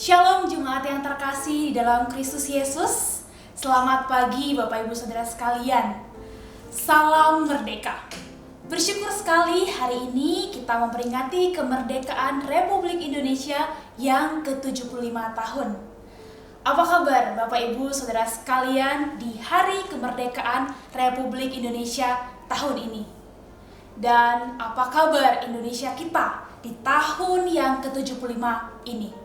Shalom Jemaat yang terkasih di dalam Kristus Yesus. Selamat pagi Bapak Ibu Saudara sekalian. Salam merdeka. Bersyukur sekali hari ini kita memperingati kemerdekaan Republik Indonesia yang ke-75 tahun. Apa kabar Bapak Ibu Saudara sekalian di hari kemerdekaan Republik Indonesia tahun ini? Dan apa kabar Indonesia kita di tahun yang ke-75 ini?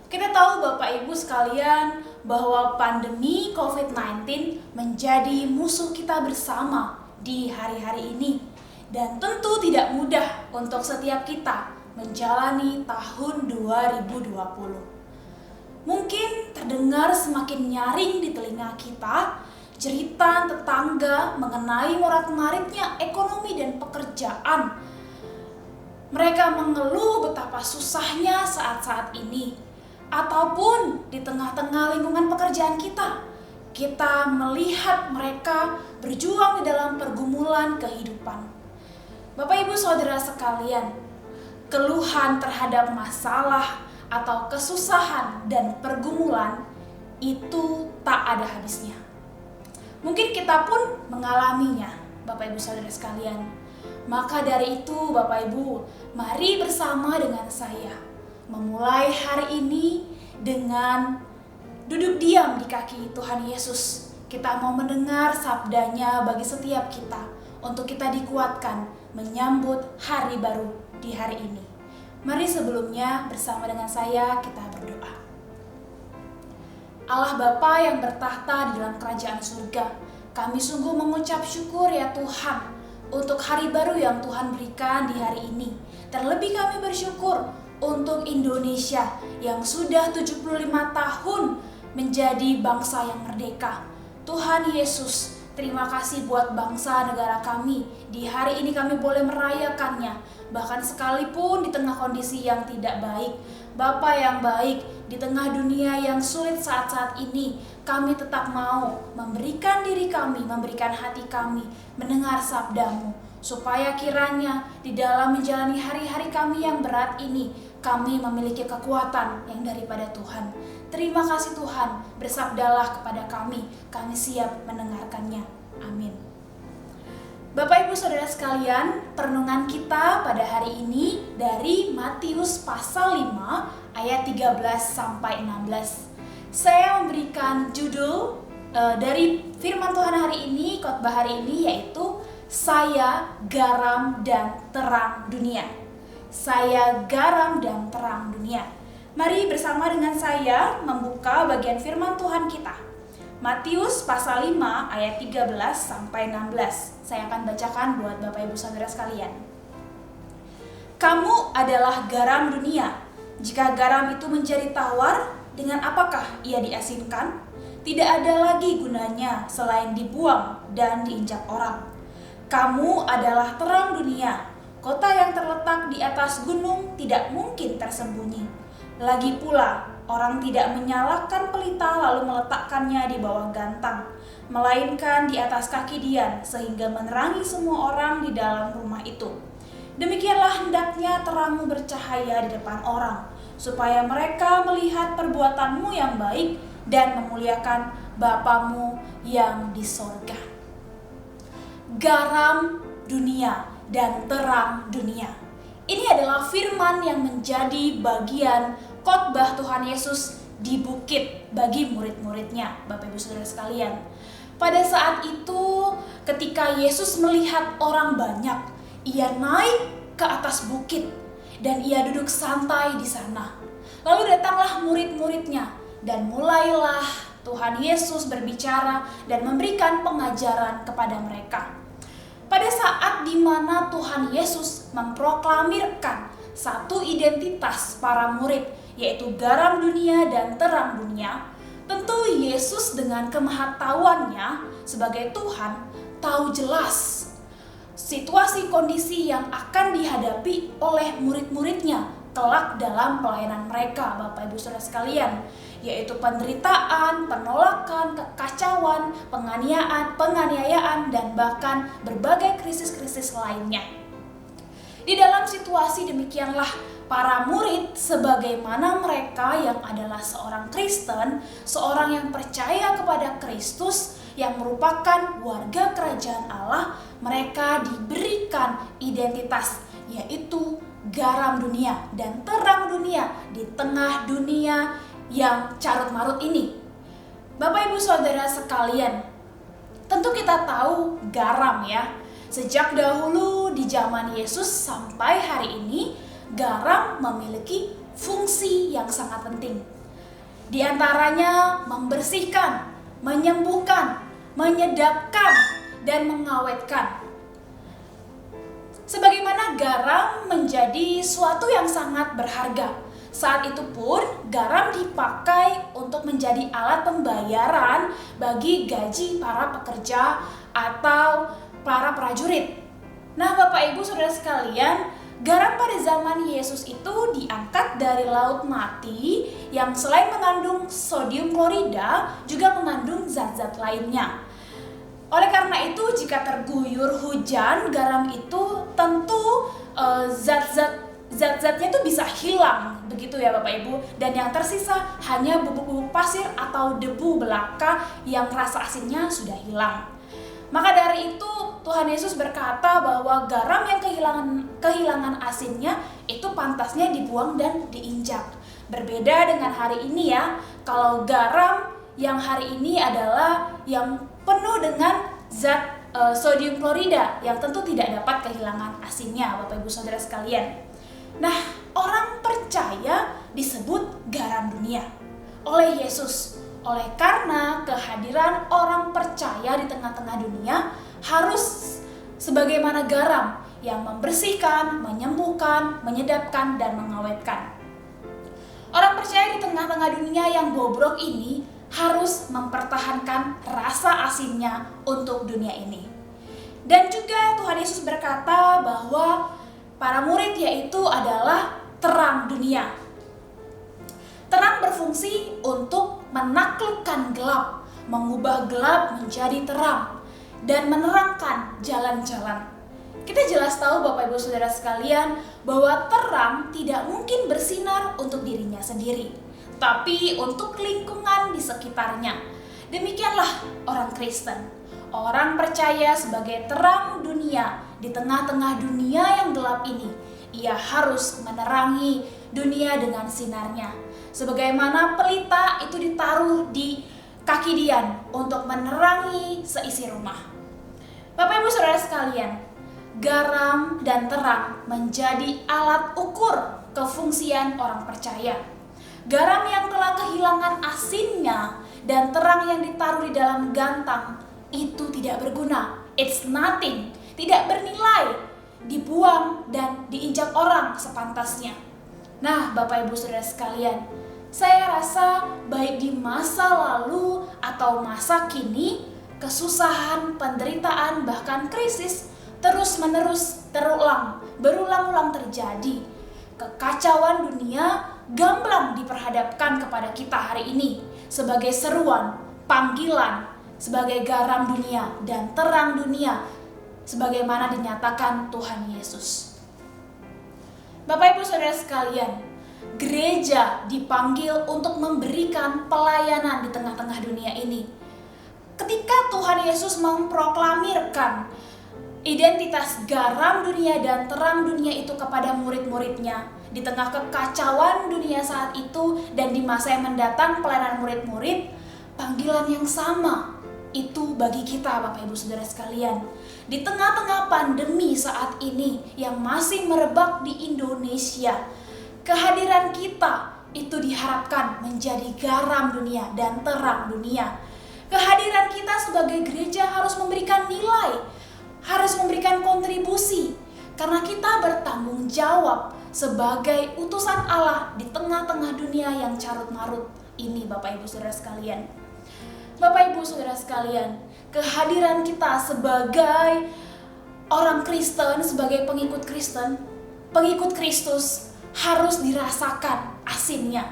Kita tahu Bapak Ibu sekalian bahwa pandemi COVID-19 menjadi musuh kita bersama di hari-hari ini. Dan tentu tidak mudah untuk setiap kita menjalani tahun 2020. Mungkin terdengar semakin nyaring di telinga kita cerita tetangga mengenai morat-maritnya ekonomi dan pekerjaan. Mereka mengeluh betapa susahnya saat-saat ini. Ataupun di tengah-tengah lingkungan pekerjaan kita melihat mereka berjuang di dalam pergumulan kehidupan. Bapak Ibu Saudara sekalian, keluhan terhadap masalah atau kesusahan dan pergumulan itu tak ada habisnya. Mungkin kita pun mengalaminya, Bapak Ibu Saudara sekalian. Maka dari itu Bapak Ibu, mari bersama dengan saya memulai hari ini dengan duduk diam di kaki Tuhan Yesus. Kita mau mendengar sabdanya bagi setiap kita, untuk kita dikuatkan menyambut hari baru di hari ini. Mari sebelumnya bersama dengan saya kita berdoa. Allah Bapa yang bertahta di dalam kerajaan surga, kami sungguh mengucap syukur ya Tuhan untuk hari baru yang Tuhan berikan di hari ini. Terlebih kami bersyukur untuk Indonesia yang sudah 75 tahun menjadi bangsa yang merdeka. Tuhan Yesus, terima kasih buat bangsa negara kami. Di hari ini kami boleh merayakannya, bahkan sekalipun di tengah kondisi yang tidak baik. Bapa yang baik, di tengah dunia yang sulit saat-saat ini, kami tetap mau memberikan diri kami, memberikan hati kami, mendengar sabdamu, supaya kiranya di dalam menjalani hari-hari kami yang berat ini, kami memiliki kekuatan yang daripada Tuhan. Terima kasih Tuhan, bersabdalah kepada kami siap mendengarkannya. Amin. Bapak Ibu Saudara sekalian, perenungan kita pada hari ini dari Matius pasal 5 ayat 13 sampai 16. Saya memberikan judul dari firman Tuhan hari ini, khotbah hari ini, yaitu Saya Garam dan Terang Dunia. Saya garam dan terang dunia. Mari bersama dengan saya membuka bagian firman Tuhan kita. Matius pasal 5 ayat 13 sampai 16. Saya akan bacakan buat Bapak Ibu Saudara sekalian. Kamu adalah garam dunia. Jika garam itu menjadi tawar, dengan apakah ia diasinkan? Tidak ada lagi gunanya selain dibuang dan diinjak orang. Kamu adalah terang dunia. Kota yang terletak di atas gunung tidak mungkin tersembunyi. Lagi pula, orang tidak menyalakan pelita lalu meletakkannya di bawah gantang, melainkan di atas kaki dian sehingga menerangi semua orang di dalam rumah itu. Demikianlah hendaknya terangmu bercahaya di depan orang, supaya mereka melihat perbuatanmu yang baik dan memuliakan Bapamu yang di sorga. Garam dunia dan terang dunia. Ini adalah firman yang menjadi bagian khotbah Tuhan Yesus di bukit bagi murid-muridnya, Bapak Ibu Saudara sekalian. Pada saat itu, ketika Yesus melihat orang banyak, ia naik ke atas bukit dan ia duduk santai di sana. Lalu datanglah murid-muridnya dan mulailah Tuhan Yesus berbicara dan memberikan pengajaran kepada mereka. Pada saat di mana Tuhan Yesus memproklamirkan satu identitas para murid, yaitu garam dunia dan terang dunia, tentu Yesus dengan kemahatauannya sebagai Tuhan tahu jelas situasi kondisi yang akan dihadapi oleh murid-muridnya kelak dalam pelayanan mereka, Bapak Ibu Saudara sekalian, yaitu penderitaan, penolakan, kekacauan, penganiayaan, dan bahkan berbagai krisis-krisis lainnya. Di dalam situasi demikianlah para murid sebagaimana mereka yang adalah seorang Kristen, seorang yang percaya kepada Kristus, yang merupakan warga kerajaan Allah, mereka diberikan identitas, yaitu garam dunia dan terang dunia di tengah dunia yang carut marut ini. Bapak Ibu Saudara sekalian, tentu kita tahu garam ya. Sejak dahulu di zaman Yesus sampai hari ini, garam memiliki fungsi yang sangat penting. Di antaranya membersihkan, menyembuhkan, menyedapkan, dan mengawetkan. Sebagaimana garam menjadi suatu yang sangat berharga. Saat itu pun garam dipakai untuk menjadi alat pembayaran bagi gaji para pekerja atau para prajurit. Nah, Bapak Ibu Saudara sekalian, garam pada zaman Yesus itu diangkat dari laut mati yang selain mengandung sodium klorida juga mengandung zat-zat lainnya. Oleh karena itu, jika terguyur hujan, garam itu tentu zat-zatnya itu bisa hilang, begitu ya Bapak Ibu, dan yang tersisa hanya bubuk-bubuk pasir atau debu belaka yang rasa asinnya sudah hilang. Maka dari itu Tuhan Yesus berkata bahwa garam yang kehilangan asinnya itu pantasnya dibuang dan diinjak. Berbeda dengan hari ini ya, kalau garam yang hari ini adalah yang penuh dengan zat sodium klorida yang tentu tidak dapat kehilangan asinnya, Bapak Ibu Saudara sekalian. Nah, orang percaya disebut garam dunia oleh Yesus. Oleh karena kehadiran orang percaya di tengah-tengah dunia harus sebagaimana garam yang membersihkan, menyembuhkan, menyedapkan, dan mengawetkan. Orang percaya di tengah-tengah dunia yang bobrok ini harus mempertahankan rasa asinnya untuk dunia ini. Dan juga Tuhan Yesus berkata bahwa para murid yaitu adalah terang dunia. Terang berfungsi untuk menaklukkan gelap, mengubah gelap menjadi terang, dan menerangkan jalan-jalan. Kita jelas tahu Bapak Ibu Saudara sekalian bahwa terang tidak mungkin bersinar untuk dirinya sendiri, tapi untuk lingkungan di sekitarnya. Demikianlah orang Kristen. Orang percaya sebagai terang dunia di tengah-tengah dunia yang gelap ini. Ia harus menerangi dunia dengan sinarnya. Sebagaimana pelita itu ditaruh di kaki Dian untuk menerangi seisi rumah. Bapak Ibu Saudara sekalian, garam dan terang menjadi alat ukur kefungsian orang percaya. Garam yang telah kehilangan asinnya dan terang yang ditaruh di dalam gantang itu tidak berguna. It's nothing, tidak bernilai, dibuang dan diinjak orang sepantasnya. Nah, Bapak Ibu Saudara sekalian, saya rasa baik di masa lalu atau masa kini, kesusahan, penderitaan, bahkan krisis terus-menerus berulang-ulang terjadi. Kekacauan dunia gamblang diperhadapkan kepada kita hari ini sebagai seruan, panggilan, sebagai garam dunia dan terang dunia, sebagaimana dinyatakan Tuhan Yesus. Bapak Ibu Saudara sekalian, gereja dipanggil untuk memberikan pelayanan di tengah-tengah dunia ini. Ketika Tuhan Yesus memproklamirkan identitas garam dunia dan terang dunia itu kepada murid-muridnya, di tengah kekacauan dunia saat itu dan di masa yang mendatang pelayanan murid-murid, panggilan yang sama itu bagi kita Bapak Ibu Saudara sekalian. Di tengah-tengah pandemi saat ini yang masih merebak di Indonesia, kehadiran kita itu diharapkan menjadi garam dunia dan terang dunia. Kehadiran kita sebagai gereja harus memberikan nilai, harus memberikan kontribusi, karena kita bertanggung jawab sebagai utusan Allah di tengah-tengah dunia yang carut marut ini Bapak Ibu Saudara sekalian. Bapak Ibu Saudara sekalian, kehadiran kita sebagai orang Kristen, sebagai pengikut Kristen, pengikut Kristus harus dirasakan asinnya.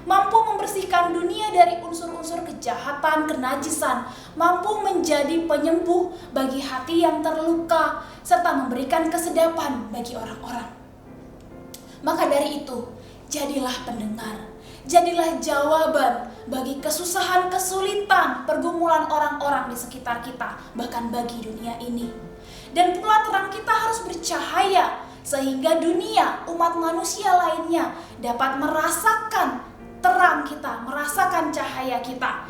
mampu membersihkan dunia dari unsur-unsur kejahatan, kenajisan, mampu menjadi penyembuh bagi hati yang terluka, serta memberikan kesedapan bagi orang-orang. Maka dari itu, jadilah pendengar, jadilah jawaban bagi kesusahan, kesulitan, pergumulan orang-orang di sekitar kita, bahkan bagi dunia ini. Dan pula terang kita harus bercahaya, sehingga dunia, umat manusia lainnya dapat merasakan terang kita, merasakan cahaya kita.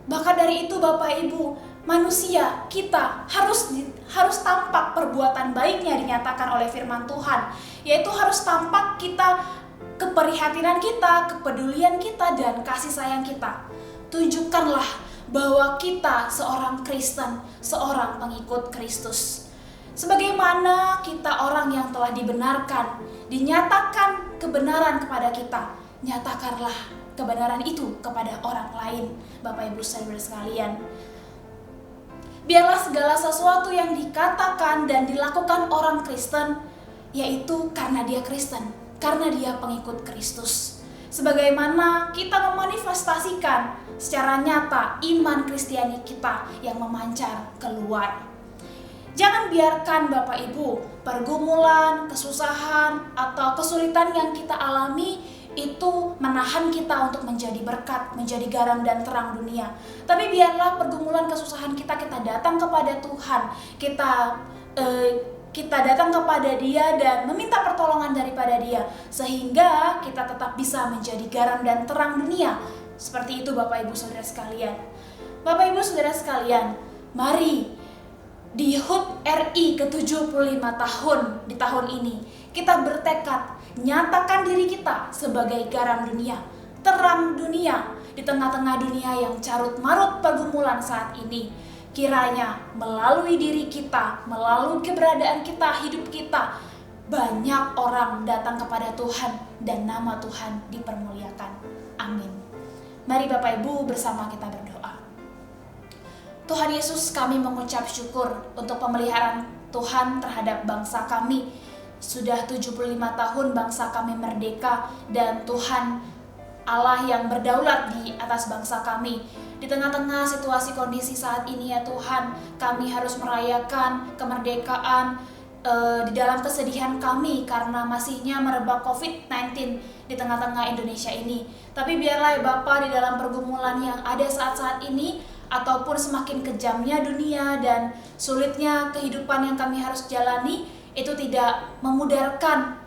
Maka dari itu Bapak Ibu, manusia kita harus tampak perbuatan baiknya dinyatakan oleh firman Tuhan, yaitu harus tampak kita, keprihatinan kita, kepedulian kita, dan kasih sayang kita. Tunjukkanlah bahwa kita seorang Kristen, seorang pengikut Kristus. Sebagaimana kita orang yang telah dibenarkan, dinyatakan kebenaran kepada kita, nyatakanlah kebenaran itu kepada orang lain. Bapak Ibu saudara sekalian, biarlah segala sesuatu yang dikatakan dan dilakukan orang Kristen, yaitu karena dia Kristen, karena dia pengikut Kristus. Sebagaimana kita memanifestasikan secara nyata iman Kristiani kita yang memancar keluar. Jangan biarkan Bapak Ibu pergumulan, kesusahan, atau kesulitan yang kita alami itu menahan kita untuk menjadi berkat, menjadi garam dan terang dunia. Tapi biarlah pergumulan, kesusahan kita datang kepada Tuhan, kita datang kepada Dia dan meminta pertolongan daripada Dia, sehingga kita tetap bisa menjadi garam dan terang dunia. Seperti itu Bapak Ibu Saudara sekalian. Bapak Ibu Saudara sekalian, mari di HUT RI ke-75 tahun di tahun ini kita bertekad nyatakan diri kita sebagai garam dunia, terang dunia di tengah-tengah dunia yang carut marut pergumulan saat ini. Kiranya melalui diri kita, melalui keberadaan kita, hidup kita, banyak orang datang kepada Tuhan dan nama Tuhan dipermuliakan. Amin. Mari Bapak Ibu bersama kita berdoa. Tuhan Yesus, kami mengucap syukur untuk pemeliharaan Tuhan terhadap bangsa kami. Sudah 75 tahun bangsa kami merdeka, dan Tuhan Allah yang berdaulat di atas bangsa kami. Di tengah-tengah situasi kondisi saat ini ya Tuhan, kami harus merayakan kemerdekaan di dalam kesedihan kami karena masihnya merebak COVID-19 di tengah-tengah Indonesia ini. Tapi biarlah ya Bapa, di dalam pergumulan yang ada saat-saat ini, ataupun semakin kejamnya dunia dan sulitnya kehidupan yang kami harus jalani, itu tidak memudarkan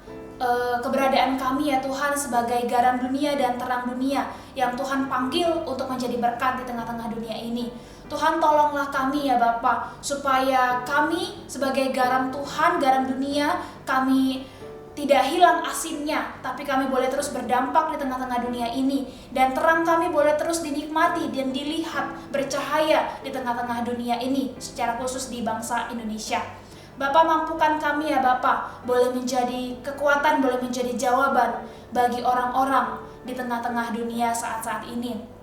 keberadaan kami ya Tuhan sebagai garam dunia dan terang dunia yang Tuhan panggil untuk menjadi berkat di tengah-tengah dunia ini. Tuhan, tolonglah kami ya Bapa, supaya kami sebagai garam Tuhan, garam dunia, kami tidak hilang asinnya, tapi kami boleh terus berdampak di tengah-tengah dunia ini, dan terang kami boleh terus dinikmati dan dilihat bercahaya di tengah-tengah dunia ini, secara khusus di bangsa Indonesia. Bapa, mampukan kami ya Bapa, boleh menjadi kekuatan, boleh menjadi jawaban bagi orang-orang di tengah-tengah dunia saat-saat ini.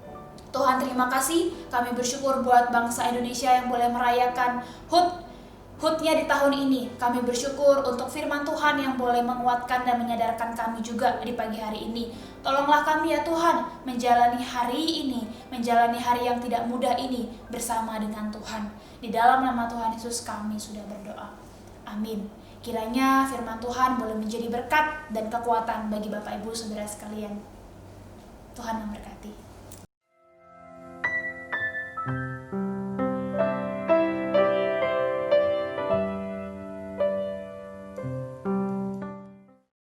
Tuhan, terima kasih, kami bersyukur buat bangsa Indonesia yang boleh merayakan HUT-nya di tahun ini. Kami bersyukur untuk firman Tuhan yang boleh menguatkan dan menyadarkan kami juga di pagi hari ini. Tolonglah kami ya Tuhan menjalani hari ini, menjalani hari yang tidak mudah ini bersama dengan Tuhan. Di dalam nama Tuhan Yesus kami sudah berdoa. Amin. Kiranya firman Tuhan boleh menjadi berkat dan kekuatan bagi Bapak Ibu Saudara sekalian. Tuhan memberkati.